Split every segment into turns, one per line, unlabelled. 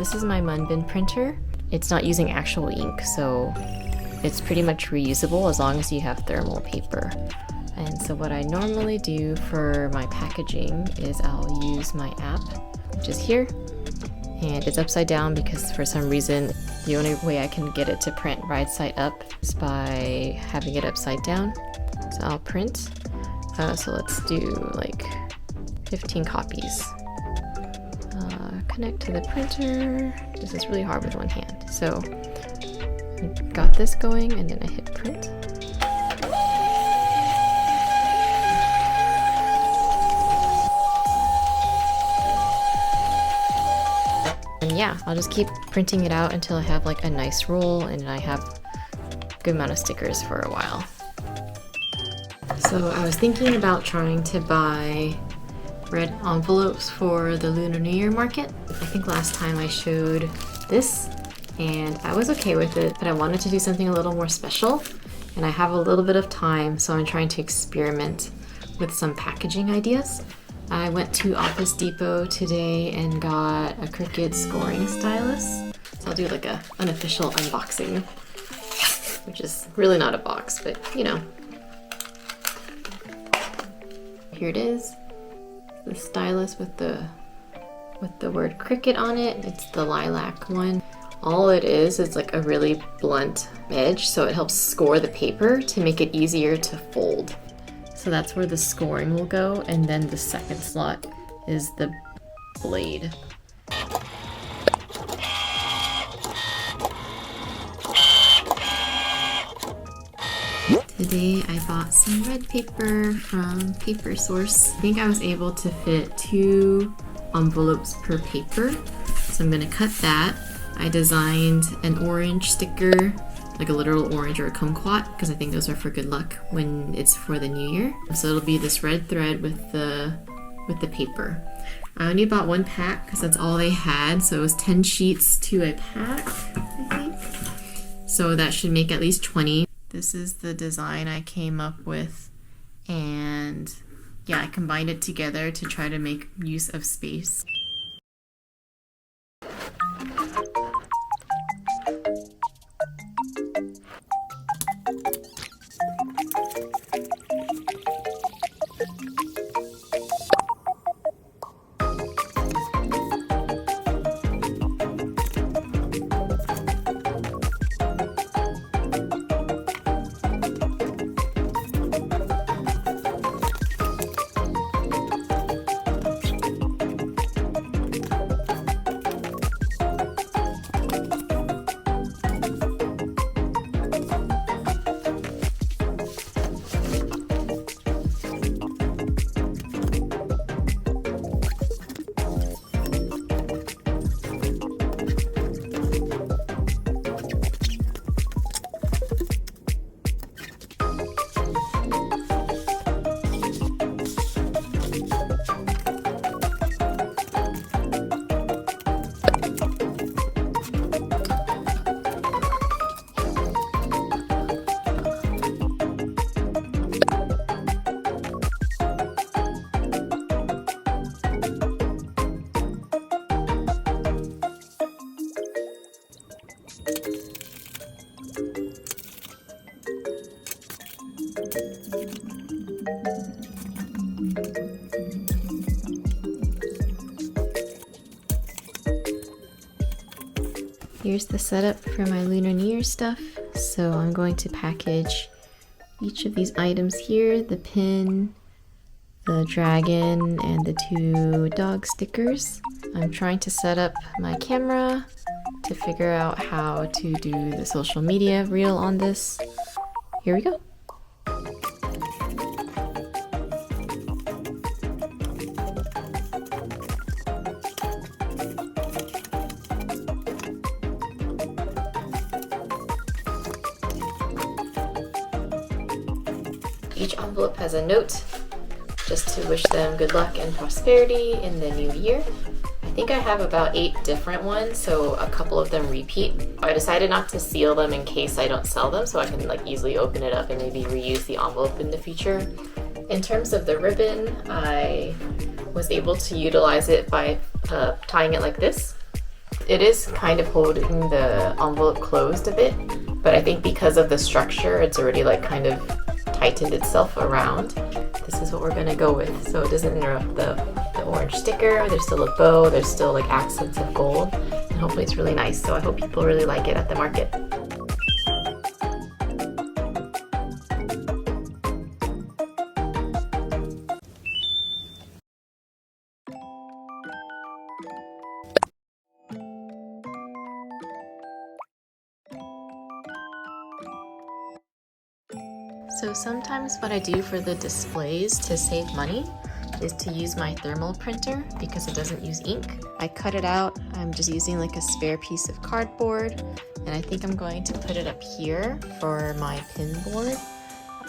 this is my Munbin printer. It's not using actual ink, so it's pretty much reusable as long as you have thermal paper. And so what I normally do for my packaging is I'll use my app, which is here, and it's upside down because for some reason the only way I can get it to print right side up is by having it upside down. So I'll print. So let's do like 15 copies. Connect to the printer. This is really hard with one hand. So I got this going and then I hit print. And yeah, I'll just keep printing it out until I have like a nice roll and I have a good amount of stickers for a while. So I was thinking about trying to buy red envelopes for the Lunar New Year market. I think last time I showed this and I was okay with it, but I wanted to do something a little more special and I have a little bit of time, so I'm trying to experiment with some packaging ideas. I went to Office Depot today and got a Cricut scoring stylus. So I'll do like a unofficial unboxing, which is really not a box, but you know. Here it is. The stylus with the word Cricut on it. It's the lilac one. All it is like a really blunt edge, so it helps score the paper to make it easier to fold. So that's where the scoring will go, and then the second slot is the blade. Today I bought some red paper from Paper Source. I think I was able to fit 2 envelopes per paper, so I'm gonna cut that. I designed an orange sticker, like a literal orange or a kumquat, because I think those are for good luck when it's for the new year. So it'll be this red thread with the paper. I only bought 1 pack because that's all they had, so it was 10 sheets to a pack, I think. So that should make at least 20. This is the design I came up with, and yeah, I combined it together to try to make use of space. Here's the setup for my Lunar New Year stuff. So I'm going to package each of these items here, the pin, the dragon, and the 2 dog stickers. I'm trying to set up my camera to figure out how to do the social media reel on this. Here we go. Each envelope has a note just to wish them good luck and prosperity in the new year. I think I have about 8 different ones, so a couple of them repeat. I decided not to seal them in case I don't sell them, so I can like easily open it up and maybe reuse the envelope in the future. In terms of the ribbon, I was able to utilize it by tying it like this. it is kind of holding the envelope closed a bit, but I think because of the structure, it's already like kind of tightened itself around. This is what we're gonna go with, so it doesn't interrupt the orange sticker. There's still a bow, there's still like accents of gold, and hopefully it's really nice. So I hope people really like it at the market. So sometimes what I do for the displays to save money is to use my thermal printer because it doesn't use ink. I cut it out. I'm just using like a spare piece of cardboard, and I think I'm going to put it up here for my pin board.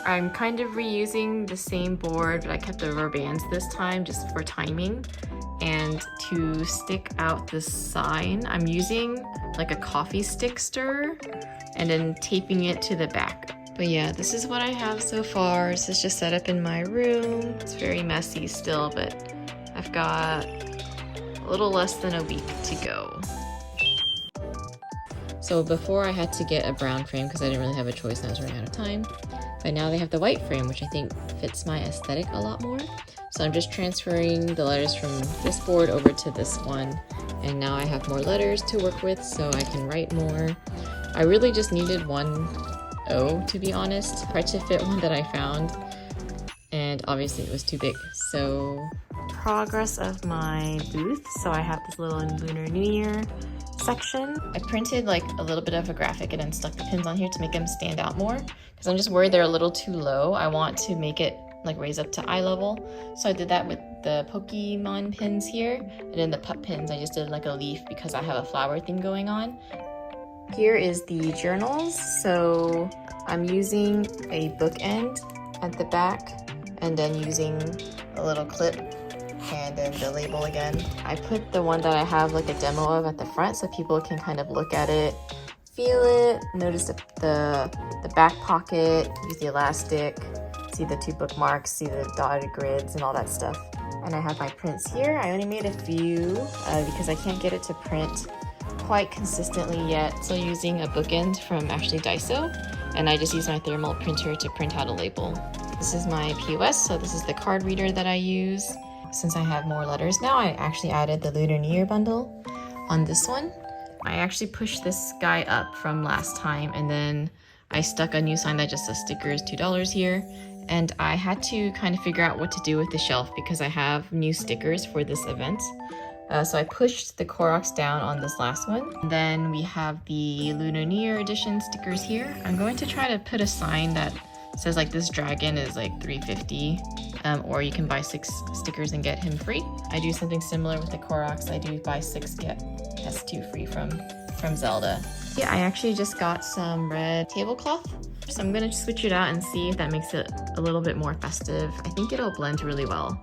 I'm kind of reusing the same board, but I kept the rubber bands this time just for timing. And to stick out the sign, I'm using like a coffee stick stirrer and then taping it to the back. But yeah, this is what I have so far. This is just set up in my room. It's very messy still, but I've got a little less than a week to go. So before I had to get a brown frame because I didn't really have a choice and I was running out of time. But now they have the white frame, which I think fits my aesthetic a lot more. So I'm just transferring the letters from this board over to this one. And now I have more letters to work with so I can write more. I really just needed one O, to be honest. Tried to fit one that I found, and obviously it was too big. So progress of my booth. So I have this little Lunar New Year section. I printed like a little bit of a graphic and then stuck the pins on here to make them stand out more because I'm just worried they're a little too low. I want to make it like raise up to eye level. So I did that with the Pokemon pins here, and then the pup pins I just did like a leaf because I have a flower theme going on. Here is the journals. So I'm using a bookend at the back and then using a little clip and then the label again. I put the one that I have like a demo of at the front so people can kind of look at it, feel it, notice the back pocket, use the elastic, see the 2 bookmarks, see the dotted grids and all that stuff. And I have my prints here. I only made a few because I can't get it to print quite consistently yet. So using a bookend from actually Daiso, and I just use my thermal printer to print out a label. This is my POS, so this is the card reader that I use. Since I have more letters now, I actually added the Lunar New Year bundle on this one. I actually pushed this guy up from last time, and then I stuck a new sign that just says stickers $2 here. And I had to kind of figure out what to do with the shelf because I have new stickers for this event. So I pushed the Koroks down on this last one. Then we have the Lunar New Year edition stickers here. I'm going to try to put a sign that says like this dragon is like $3.50, or you can buy 6 stickers and get him free. I do something similar with the Koroks. I do buy 6 get S2 free from Zelda. Yeah, I actually just got some red tablecloth. So I'm gonna switch it out and see if that makes it a little bit more festive. I think it'll blend really well.